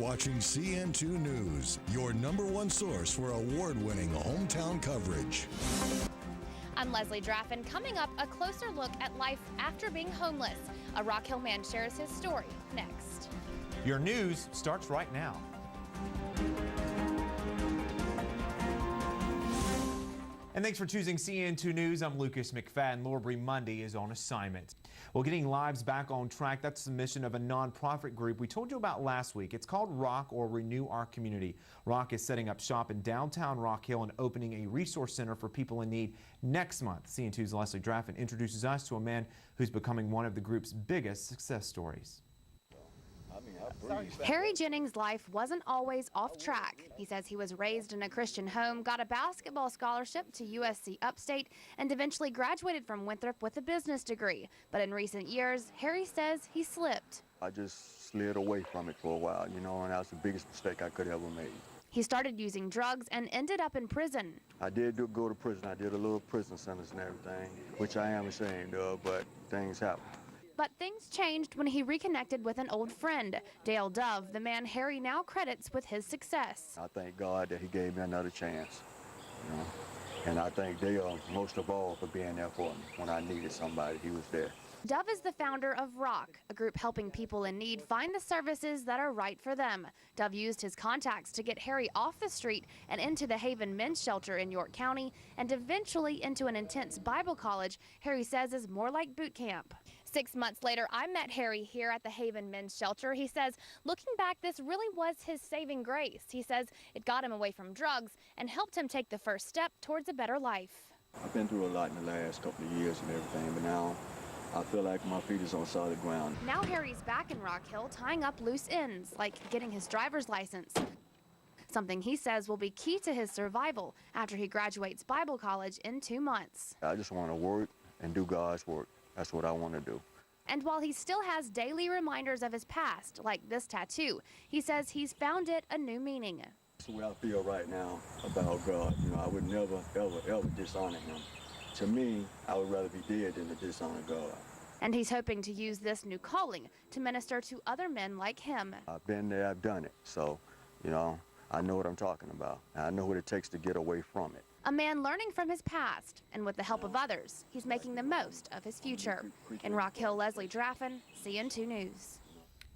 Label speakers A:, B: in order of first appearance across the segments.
A: watching CN2 News, your #1 source for award-winning hometown coverage.
B: I'm Leslie Draffin. Coming up, a closer look at life after being homeless. A Rock Hill man shares his story next.
C: Your news starts right now. And thanks for choosing CN2 News. I'm Lucas McFadden. Lorbury Monday is on assignment. Well, getting lives back on track, that's the mission of a nonprofit group we told you about last week. It's called ROC, or Renew Our Community. ROC is setting up shop in downtown Rock Hill and opening a resource center for people in need next month. CN2's Leslie Draffin introduces us to a man who's becoming one of the group's biggest success stories.
B: Harry Jennings' life wasn't always off track. He says he was raised in a Christian home, got a basketball scholarship to USC Upstate, and eventually graduated from Winthrop with a business degree. But in recent years, Harry says he slipped.
D: I just slid away from it for a while, and that was the biggest mistake I could ever make.
B: He started using drugs and ended up in prison.
D: I did go to prison. I did a little prison sentence and everything, which I am ashamed of, but things happen.
B: But things changed when he reconnected with an old friend, Dale Dove, the man Harry now credits with his success.
D: I thank God that he gave me another chance, and I thank Dale most of all for being there for me. When I needed somebody, he was there.
B: Dove is the founder of ROC, a group helping people in need find the services that are right for them. Dove used his contacts to get Harry off the street and into the Haven Men's Shelter in York County, and eventually into an intense Bible college Harry says is more like boot camp. 6 months later, I met Harry here at the Haven Men's Shelter. He says, looking back, this really was his saving grace. He says it got him away from drugs and helped him take the first step towards a better life.
D: I've been through a lot in the last couple of years and everything, but now I feel like my feet is on solid ground.
B: Now Harry's back in Rock Hill tying up loose ends, like getting his driver's license. Something he says will be key to his survival after he graduates Bible college in 2 months.
D: I just want to work and do God's work. That's what I want to do.
B: And while he still has daily reminders of his past, like this tattoo, he says he's found it a new meaning.
D: That's the way I feel right now about God. I would never, ever, ever dishonor him. To me, I would rather be dead than to dishonor God.
B: And he's hoping to use this new calling to minister to other men like him.
D: I've been there, I've done it. So, I know what I'm talking about. I know what it takes to get away from it.
B: A man learning from his past, and with the help of others, he's making the most of his future. In Rock Hill, Leslie Draffin, CN2 News.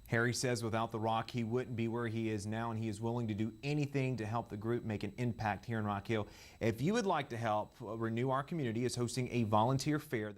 C: Harry says without the ROC, he wouldn't be where he is now, and he is willing to do anything to help the group make an impact here in Rock Hill. If you would like to help, Renew Our Community is hosting a volunteer fair.